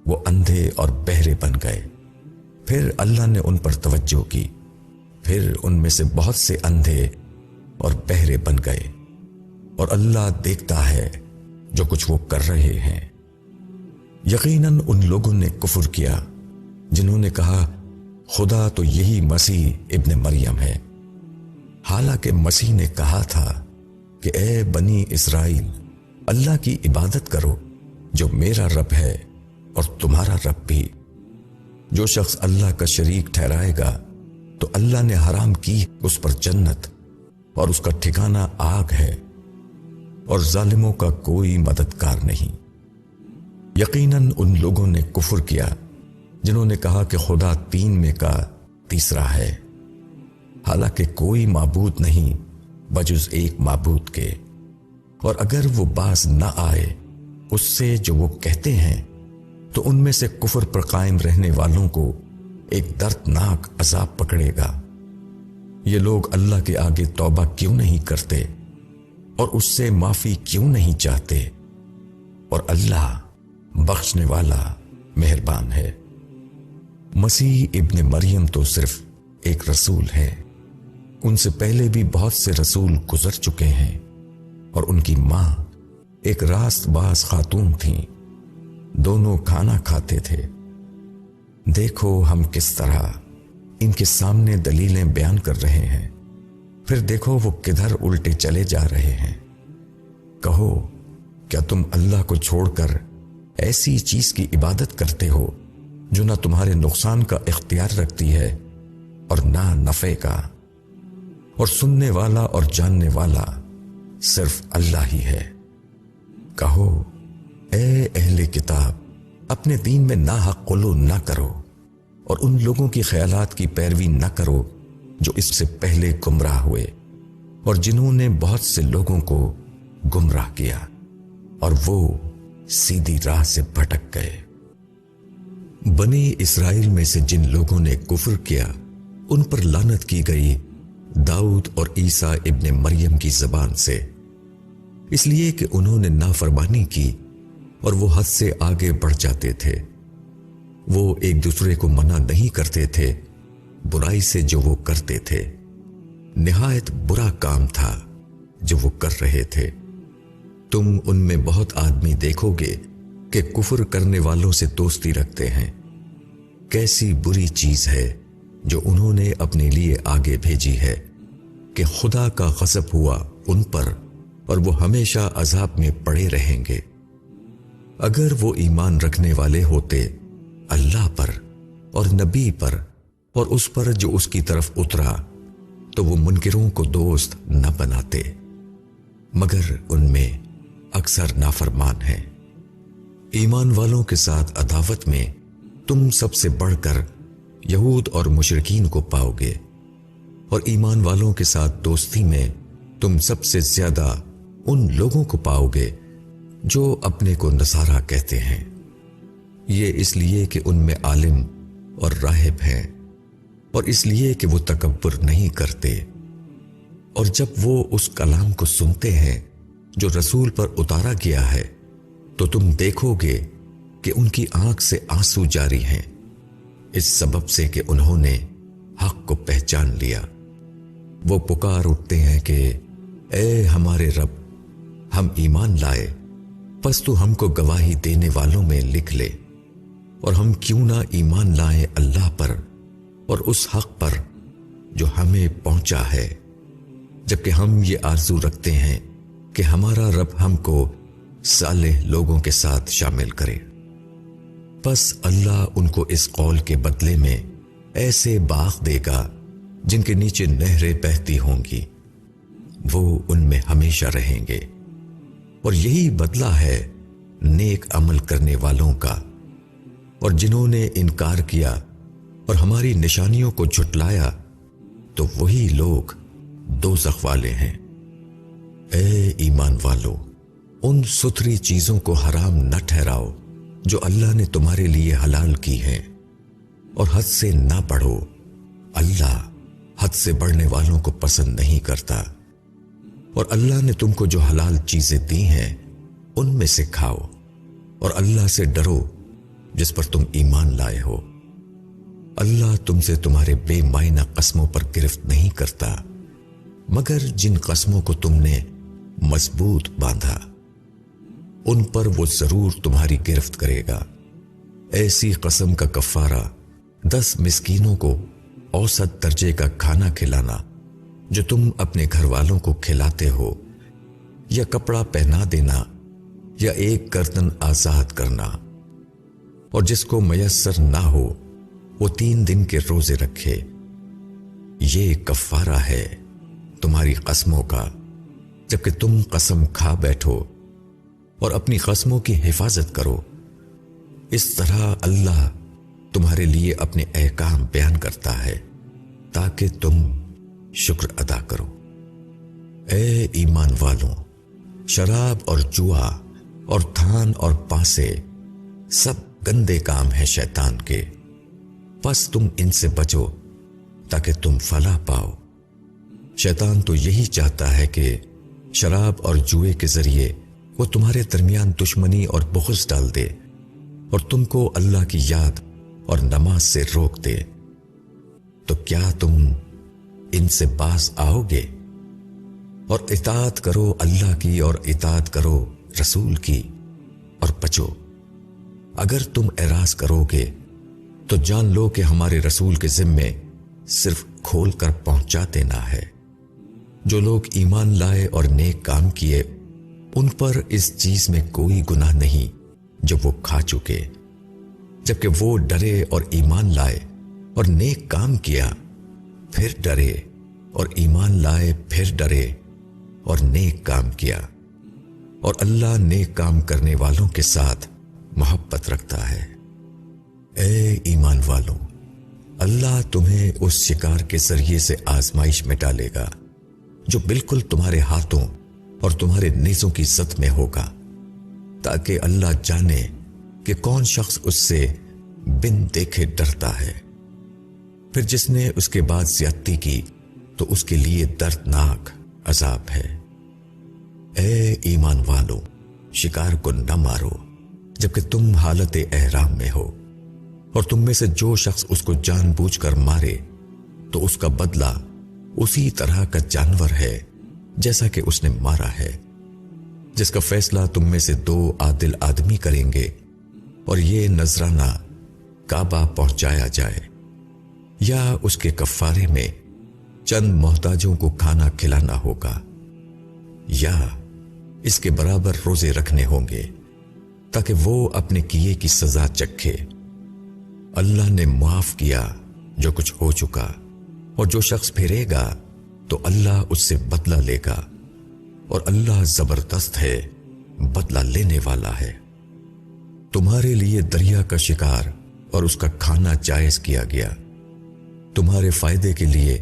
وہ اندھے اور بہرے بن گئے۔ پھر اللہ نے ان پر توجہ کی، پھر ان میں سے بہت سے اندھے اور بہرے بن گئے، اور اللہ دیکھتا ہے جو کچھ وہ کر رہے ہیں۔ یقیناً ان لوگوں نے کفر کیا جنہوں نے کہا خدا تو یہی مسیح ابن مریم ہے، حالانکہ مسیح نے کہا تھا کہ اے بنی اسرائیل، اللہ کی عبادت کرو جو میرا رب ہے اور تمہارا رب بھی۔ جو شخص اللہ کا شریک ٹھہرائے گا تو اللہ نے حرام کی اس پر جنت اور اس کا ٹھکانہ آگ ہے، اور ظالموں کا کوئی مددگار نہیں۔ یقیناً ان لوگوں نے کفر کیا جنہوں نے کہا کہ خدا تین میں کا تیسرا ہے، حالانکہ کوئی معبود نہیں بجز ایک معبود کے۔ اور اگر وہ باز نہ آئے اس سے جو وہ کہتے ہیں تو ان میں سے کفر پر قائم رہنے والوں کو ایک دردناک عذاب پکڑے گا۔ یہ لوگ اللہ کے آگے توبہ کیوں نہیں کرتے اور اس سے معافی کیوں نہیں چاہتے؟ اور اللہ بخشنے والا مہربان ہے۔ مسیح ابن مریم تو صرف ایک رسول ہے، ان سے پہلے بھی بہت سے رسول گزر چکے ہیں، اور ان کی ماں ایک راست باز خاتون تھیں، دونوں کھانا کھاتے تھے۔ دیکھو ہم کس طرح ان کے سامنے دلیلیں بیان کر رہے ہیں، پھر دیکھو وہ کدھر الٹے چلے جا رہے ہیں۔ کہو کیا تم اللہ کو چھوڑ کر ایسی چیز کی عبادت کرتے ہو جو نہ تمہارے نقصان کا اختیار رکھتی ہے اور نہ نفع کا، اور سننے والا اور جاننے والا صرف اللہ ہی ہے۔ کہو اے اہل کتاب، اپنے دین میں ناحق غلو نہ کرو، اور ان لوگوں کی خیالات کی پیروی نہ کرو جو اس سے پہلے گمراہ ہوئے اور جنہوں نے بہت سے لوگوں کو گمراہ کیا، اور وہ سیدھی راہ سے بھٹک گئے۔ بنی اسرائیل میں سے جن لوگوں نے کفر کیا ان پر لعنت کی گئی داؤد اور عیسیٰ ابن مریم کی زبان سے، اس لیے کہ انہوں نے نافرمانی کی اور وہ حد سے آگے بڑھ جاتے تھے۔ وہ ایک دوسرے کو منع نہیں کرتے تھے برائی سے جو وہ کرتے تھے، نہایت برا کام تھا جو وہ کر رہے تھے۔ تم ان میں بہت آدمی دیکھو گے کہ کفر کرنے والوں سے دوستی رکھتے ہیں۔ کیسی بری چیز ہے جو انہوں نے اپنے لیے آگے بھیجی ہے کہ خدا کا غضب ہوا ان پر اور وہ ہمیشہ عذاب میں پڑے رہیں گے۔ اگر وہ ایمان رکھنے والے ہوتے اللہ پر اور نبی پر اور اس پر جو اس کی طرف اترا تو وہ منکروں کو دوست نہ بناتے، مگر ان میں اکثر نافرمان ہیں۔ ایمان والوں کے ساتھ عداوت میں تم سب سے بڑھ کر یہود اور مشرکین کو پاؤ گے، اور ایمان والوں کے ساتھ دوستی میں تم سب سے زیادہ ان لوگوں کو پاؤ گے جو اپنے کو نصارہ کہتے ہیں۔ یہ اس لیے کہ ان میں عالم اور راہب ہیں، اور اس لیے کہ وہ تکبر نہیں کرتے، اور جب وہ اس کلام کو سنتے ہیں جو رسول پر اتارا گیا ہے تو تم دیکھو گے کہ ان کی آنکھ سے آنسو جاری ہیں، اس سبب سے کہ انہوں نے حق کو پہچان لیا۔ وہ پکار اٹھتے ہیں کہ اے ہمارے رب، ہم ایمان لائے، پس تو ہم کو گواہی دینے والوں میں لکھ لے، اور ہم کیوں نہ ایمان لائیں اللہ پر اور اس حق پر جو ہمیں پہنچا ہے، جبکہ ہم یہ آرزو رکھتے ہیں کہ ہمارا رب ہم کو صالح لوگوں کے ساتھ شامل کرے۔ پس اللہ ان کو اس قول کے بدلے میں ایسے باغ دے گا جن کے نیچے نہریں بہتی ہوں گی، وہ ان میں ہمیشہ رہیں گے، اور یہی بدلہ ہے نیک عمل کرنے والوں کا۔ اور جنہوں نے انکار کیا اور ہماری نشانیوں کو جھٹلایا تو وہی لوگ دوزخ والے ہیں۔ اے ایمان والو، ان ستھری چیزوں کو حرام نہ ٹھہراؤ جو اللہ نے تمہارے لیے حلال کی ہیں، اور حد سے نہ بڑھو، اللہ حد سے بڑھنے والوں کو پسند نہیں کرتا۔ اور اللہ نے تم کو جو حلال چیزیں دی ہیں ان میں سے کھاؤ، اور اللہ سے ڈرو جس پر تم ایمان لائے ہو۔ اللہ تم سے تمہارے بے معنی قسموں پر گرفت نہیں کرتا، مگر جن قسموں کو تم نے مضبوط باندھا ان پر وہ ضرور تمہاری گرفت کرے گا۔ ایسی قسم کا کفارہ 10 مسکینوں کو اوسط درجے کا کھانا کھلانا جو تم اپنے گھر والوں کو کھلاتے ہو، یا کپڑا پہنا دینا، یا ایک گردن آزاد کرنا، اور جس کو میسر نہ ہو وہ 3 دن کے روزے رکھے۔ یہ کفارہ ہے تمہاری قسموں کا جبکہ تم قسم کھا بیٹھو، اور اپنی قسموں کی حفاظت کرو۔ اس طرح اللہ تمہارے لیے اپنے احکام بیان کرتا ہے تاکہ تم شکر ادا کرو۔ اے ایمان والوں، شراب اور جوا اور تھان اور پانسے سب گندے کام ہیں شیطان کے، پس تم ان سے بچو تاکہ تم فلاح پاؤ۔ شیطان تو یہی چاہتا ہے کہ شراب اور جوئے کے ذریعے وہ تمہارے درمیان دشمنی اور بغض ڈال دے اور تم کو اللہ کی یاد اور نماز سے روک دے۔ تو کیا تم ان سے باز آؤ گے؟ اور اطاعت کرو اللہ کی اور اطاعت کرو رسول کی اور بچو۔ اگر تم اعراض کرو گے تو جان لو کہ ہمارے رسول کے ذمے صرف کھول کر پہنچا دینا ہے۔ جو لوگ ایمان لائے اور نیک کام کیے ان پر اس چیز میں کوئی گناہ نہیں جو وہ کھا چکے، جبکہ وہ ڈرے اور ایمان لائے اور نیک کام کیا، پھر ڈرے اور ایمان لائے، پھر ڈرے اور نیک کام کیا، اور اللہ نیک کام کرنے والوں کے ساتھ محبت رکھتا ہے۔ اے ایمان والوں، اللہ تمہیں اس شکار کے ذریعے سے آزمائش میں ڈالے گا جو بالکل تمہارے ہاتھوں اور تمہارے نیزوں کی زد میں ہوگا، تاکہ اللہ جانے کہ کون شخص اس سے بن دیکھے ڈرتا ہے۔ پھر جس نے اس کے بعد زیادتی کی تو اس کے لیے دردناک عذاب ہے۔ اے ایمان والو، شکار کو نہ مارو جبکہ تم حالت احرام میں ہو، اور تم میں سے جو شخص اس کو جان بوجھ کر مارے تو اس کا بدلہ اسی طرح کا جانور ہے جیسا کہ اس نے مارا ہے، جس کا فیصلہ تم میں سے 2 عادل آدمی کریں گے، اور یہ نذرانہ کعبہ پہنچایا جائے، یا اس کے کفارے میں چند محتاجوں کو کھانا کھلانا ہوگا، یا اس کے برابر روزے رکھنے ہوں گے تاکہ وہ اپنے کیے کی سزا چکھے۔ اللہ نے معاف کیا جو کچھ ہو چکا، اور جو شخص پھرے گا تو اللہ اس سے بدلہ لے گا، اور اللہ زبردست ہے، بدلہ لینے والا ہے۔ تمہارے لیے دریا کا شکار اور اس کا کھانا جائز کیا گیا، تمہارے فائدے کے لیے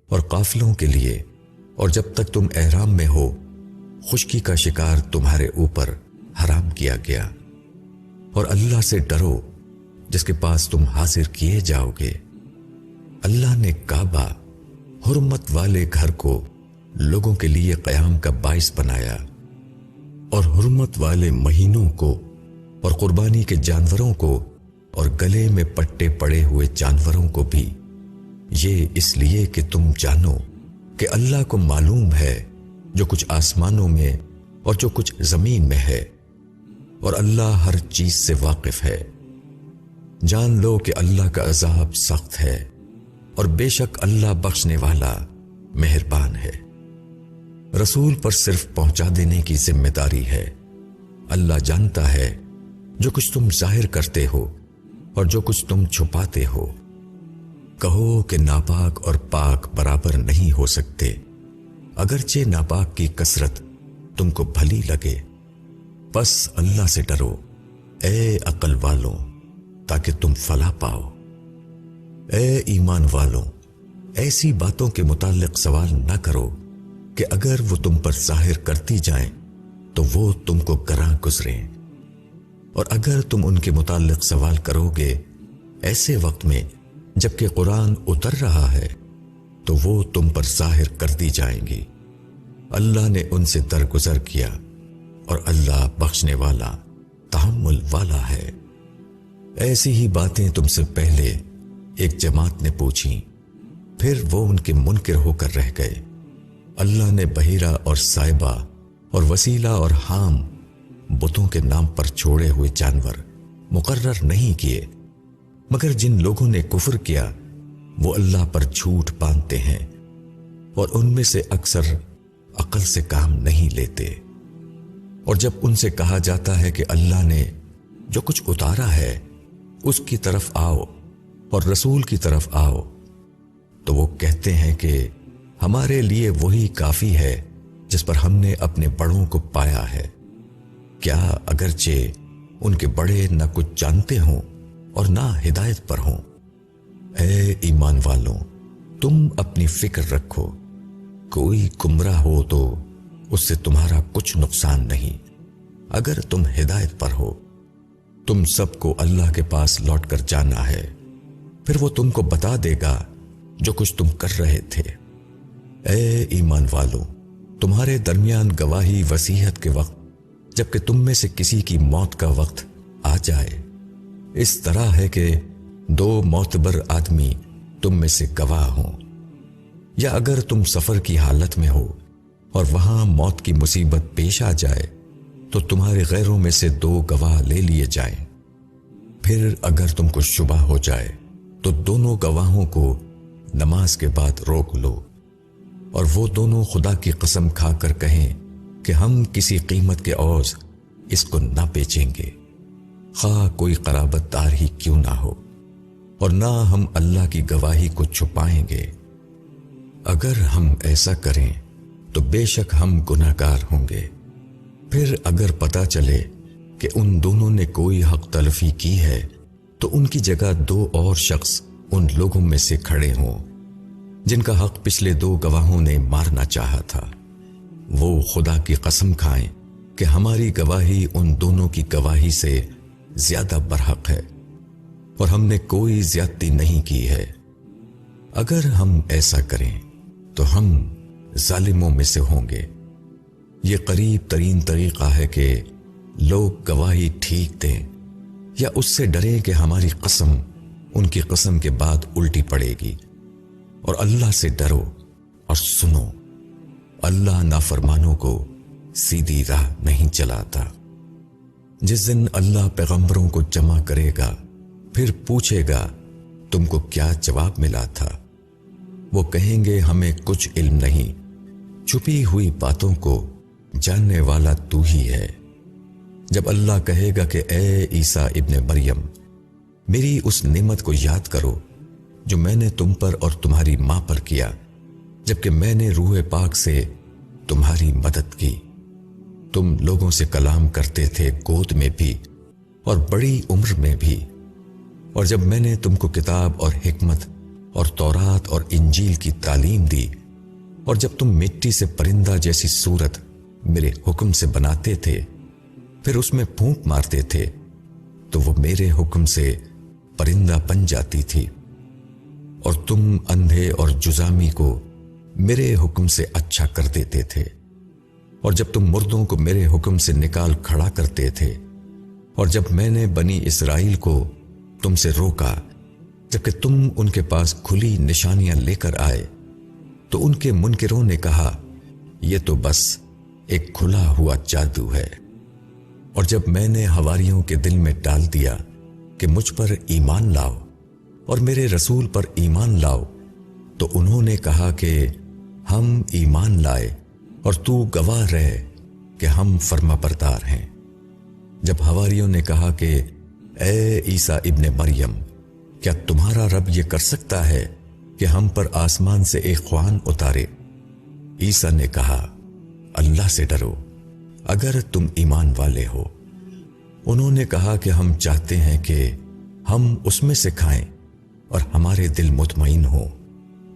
اور قافلوں کے لیے، اور جب تک تم احرام میں ہو خشکی کا شکار تمہارے اوپر حرام کیا گیا۔ اور اللہ سے ڈرو جس کے پاس تم حاضر کیے جاؤ گے۔ اللہ نے کعبہ، حرمت والے گھر کو لوگوں کے لیے قیام کا باعث بنایا، اور حرمت والے مہینوں کو اور قربانی کے جانوروں کو اور گلے میں پٹے پڑے ہوئے جانوروں کو بھی، یہ اس لیے کہ تم جانو کہ اللہ کو معلوم ہے جو کچھ آسمانوں میں اور جو کچھ زمین میں ہے، اور اللہ ہر چیز سے واقف ہے۔ جان لو کہ اللہ کا عذاب سخت ہے، اور بے شک اللہ بخشنے والا مہربان ہے۔ رسول پر صرف پہنچا دینے کی ذمہ داری ہے۔ اللہ جانتا ہے جو کچھ تم ظاہر کرتے ہو اور جو کچھ تم چھپاتے ہو۔ کہو کہ ناپاک اور پاک برابر نہیں ہو سکتے، اگرچہ ناپاک کی کثرت تم کو بھلی لگے۔ بس اللہ سے ڈرو اے عقل والوں تاکہ تم فلاح پاؤ۔ اے ایمان والوں، ایسی باتوں کے متعلق سوال نہ کرو کہ اگر وہ تم پر ظاہر کرتی جائیں تو وہ تم کو گراں گزریں، اور اگر تم ان کے متعلق سوال کرو گے ایسے وقت میں جبکہ قرآن اتر رہا ہے تو وہ تم پر ظاہر کر دی جائیں گی۔ اللہ نے ان سے درگزر کیا، اور اللہ بخشنے والا، تحمل والا ہے۔ ایسی ہی باتیں تم سے پہلے ایک جماعت نے پوچھی، پھر وہ ان کے منکر ہو کر رہ گئے۔ اللہ نے بحیرہ اور سائبہ اور وسیلہ اور حام بتوں کے نام پر چھوڑے ہوئے جانور مقرر نہیں کیے، مگر جن لوگوں نے کفر کیا وہ اللہ پر جھوٹ باندھتے ہیں، اور ان میں سے اکثر عقل سے کام نہیں لیتے۔ اور جب ان سے کہا جاتا ہے کہ اللہ نے جو کچھ اتارا ہے اس کی طرف آؤ اور رسول کی طرف آؤ، تو وہ کہتے ہیں کہ ہمارے لیے وہی کافی ہے جس پر ہم نے اپنے بڑوں کو پایا ہے۔ کیا اگرچہ ان کے بڑے نہ کچھ جانتے ہوں اور نہ ہدایت پر ہوں؟ اے ایمان والوں، تم اپنی فکر رکھو، کوئی گمراہ ہو تو اس سے تمہارا کچھ نقصان نہیں، اگر تم ہدایت پر ہو۔ تم سب کو اللہ کے پاس لوٹ کر جانا ہے، پھر وہ تم کو بتا دے گا جو کچھ تم کر رہے تھے۔ اے ایمان والو، تمہارے درمیان گواہی وصیت کے وقت جبکہ تم میں سے کسی کی موت کا وقت آ جائے، اس طرح ہے کہ 2 معتبر آدمی تم میں سے گواہ ہوں، یا اگر تم سفر کی حالت میں ہو اور وہاں موت کی مصیبت پیش آ جائے تو تمہارے غیروں میں سے 2 گواہ لے لیے جائیں۔ پھر اگر تم کو شبہ ہو جائے تو دونوں گواہوں کو نماز کے بعد روک لو، اور وہ دونوں خدا کی قسم کھا کر کہیں کہ ہم کسی قیمت کے عوض اس کو نہ بیچیں گے، خواہ کوئی قرابت دار ہی کیوں نہ ہو، اور نہ ہم اللہ کی گواہی کو چھپائیں گے۔ اگر ہم ایسا کریں تو بے شک ہم گناہگار ہوں گے۔ پھر اگر پتہ چلے کہ ان دونوں نے کوئی حق تلفی کی ہے تو ان کی جگہ 2 اور شخص ان لوگوں میں سے کھڑے ہوں جن کا حق پچھلے 2 گواہوں نے مارنا چاہا تھا، وہ خدا کی قسم کھائیں کہ ہماری گواہی ان دونوں کی گواہی سے زیادہ برحق ہے اور ہم نے کوئی زیادتی نہیں کی ہے۔ اگر ہم ایسا کریں تو ہم ظالموں میں سے ہوں گے۔ یہ قریب ترین طریقہ ہے کہ لوگ گواہی ٹھیک دیں یا اس سے ڈریں کہ ہماری قسم ان کی قسم کے بعد الٹی پڑے گی، اور اللہ سے ڈرو اور سنو، اللہ نافرمانوں کو سیدھی راہ نہیں چلاتا۔ جس دن اللہ پیغمبروں کو جمع کرے گا پھر پوچھے گا تم کو کیا جواب ملا تھا، وہ کہیں گے ہمیں کچھ علم نہیں، چھپی ہوئی باتوں کو جاننے والا تو ہی ہے۔ جب اللہ کہے گا کہ اے عیسیٰ ابن مریم، میری اس نعمت کو یاد کرو جو میں نے تم پر اور تمہاری ماں پر کیا، جبکہ میں نے روح پاک سے تمہاری مدد کی۔ تم لوگوں سے کلام کرتے تھے گود میں بھی اور بڑی عمر میں بھی، اور جب میں نے تم کو کتاب اور حکمت اور تورات اور انجیل کی تعلیم دی، اور جب تم مٹی سے پرندہ جیسی صورت میرے حکم سے بناتے تھے پھر اس میں پھونک مارتے تھے تو وہ میرے حکم سے پرندہ بن جاتی تھی، اور تم اندھے اور جزامی کو میرے حکم سے اچھا کر دیتے تھے، اور جب تم مردوں کو میرے حکم سے نکال کھڑا کرتے تھے، اور جب میں نے بنی اسرائیل کو تم سے روکا جبکہ تم ان کے پاس کھلی نشانیاں لے کر آئے، تو ان کے منکروں نے کہا یہ تو بس ایک کھلا ہوا جادو ہے۔ اور جب میں نے حواریوں کے دل میں ڈال دیا کہ مجھ پر ایمان لاؤ اور میرے رسول پر ایمان لاؤ، تو انہوں نے کہا کہ ہم ایمان لائے اور تو گواہ رہے کہ ہم فرما بردار ہیں۔ جب حواریوں نے کہا کہ اے عیسیٰ ابن مریم، کیا تمہارا رب یہ کر سکتا ہے کہ ہم پر آسمان سے ایک خوان اتارے؟ عیسیٰ نے کہا اللہ سے ڈرو اگر تم ایمان والے ہو۔ انہوں نے کہا کہ ہم چاہتے ہیں کہ ہم اس میں سے کھائیں اور ہمارے دل مطمئن ہوں،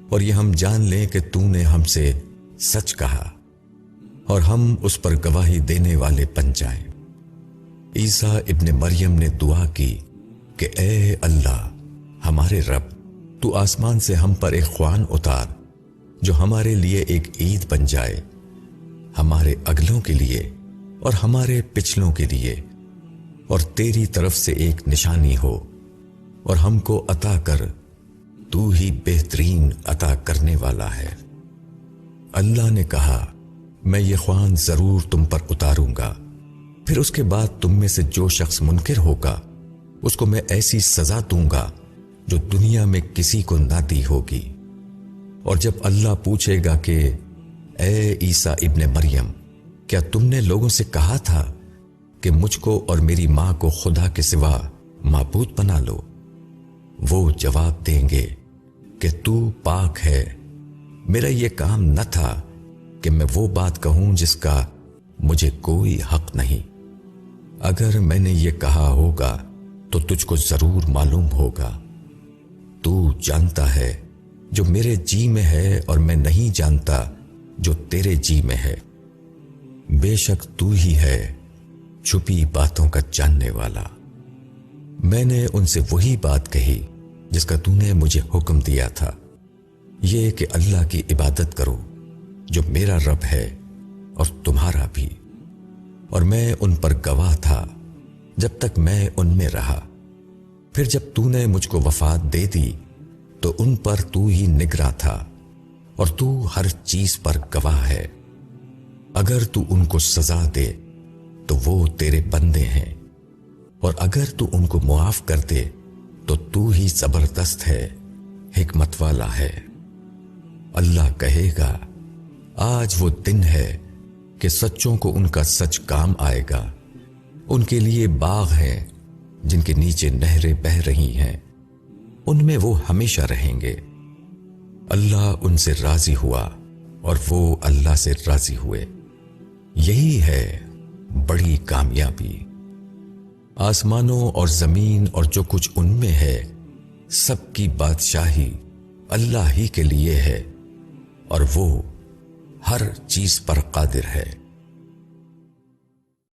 اور یہ ہم جان لیں کہ تو نے ہم سے سچ کہا، اور ہم اس پر گواہی دینے والے بن جائیں۔ عیسیٰ ابن مریم نے دعا کی کہ اے اللہ ہمارے رب، تو آسمان سے ہم پر ایک خوان اتار جو ہمارے لیے ایک عید بن جائے، ہمارے اگلوں کے لیے اور ہمارے پچھلوں کے لیے، اور تیری طرف سے ایک نشانی ہو، اور ہم کو عطا کر، تو ہی بہترین عطا کرنے والا ہے۔ اللہ نے کہا میں یہ خوان ضرور تم پر اتاروں گا، پھر اس کے بعد تم میں سے جو شخص منکر ہوگا اس کو میں ایسی سزا دوں گا جو دنیا میں کسی کو نہ دی ہوگی۔ اور جب اللہ پوچھے گا کہ اے عیسیٰ ابن مریم، کیا تم نے لوگوں سے کہا تھا کہ مجھ کو اور میری ماں کو خدا کے سوا معبود بنا لو؟ وہ جواب دیں گے کہ تو پاک ہے، میرا یہ کام نہ تھا کہ میں وہ بات کہوں جس کا مجھے کوئی حق نہیں۔ اگر میں نے یہ کہا ہوگا تو تجھ کو ضرور معلوم ہوگا۔ تو جانتا ہے جو میرے جی میں ہے اور میں نہیں جانتا جو تیرے جی میں ہے۔ بے شک تو ہی ہے چھپی باتوں کا جاننے والا۔ میں نے ان سے وہی بات کہی جس کا تو نے مجھے حکم دیا تھا، یہ کہ اللہ کی عبادت کرو جو میرا رب ہے اور تمہارا بھی، اور میں ان پر گواہ تھا جب تک میں ان میں رہا۔ پھر جب تو نے مجھ کو وفات دے دی تو ان پر تو ہی نگراں تھا اور تو ہر چیز پر گواہ ہے۔ اگر تو ان کو سزا دے تو وہ تیرے بندے ہیں، اور اگر تو ان کو معاف کر دے تو ہی زبردست ہے، حکمت والا ہے۔ اللہ کہے گا آج وہ دن ہے کہ سچوں کو ان کا سچ کام آئے گا۔ ان کے لیے باغ ہیں جن کے نیچے نہریں بہہ رہی ہیں، ان میں وہ ہمیشہ رہیں گے۔ اللہ ان سے راضی ہوا اور وہ اللہ سے راضی ہوئے، یہی ہے بڑی کامیابی۔ آسمانوں اور زمین اور جو کچھ ان میں ہے، سب کی بادشاہی اللہ ہی کے لیے ہے، اور وہ ہر چیز پر قادر ہے۔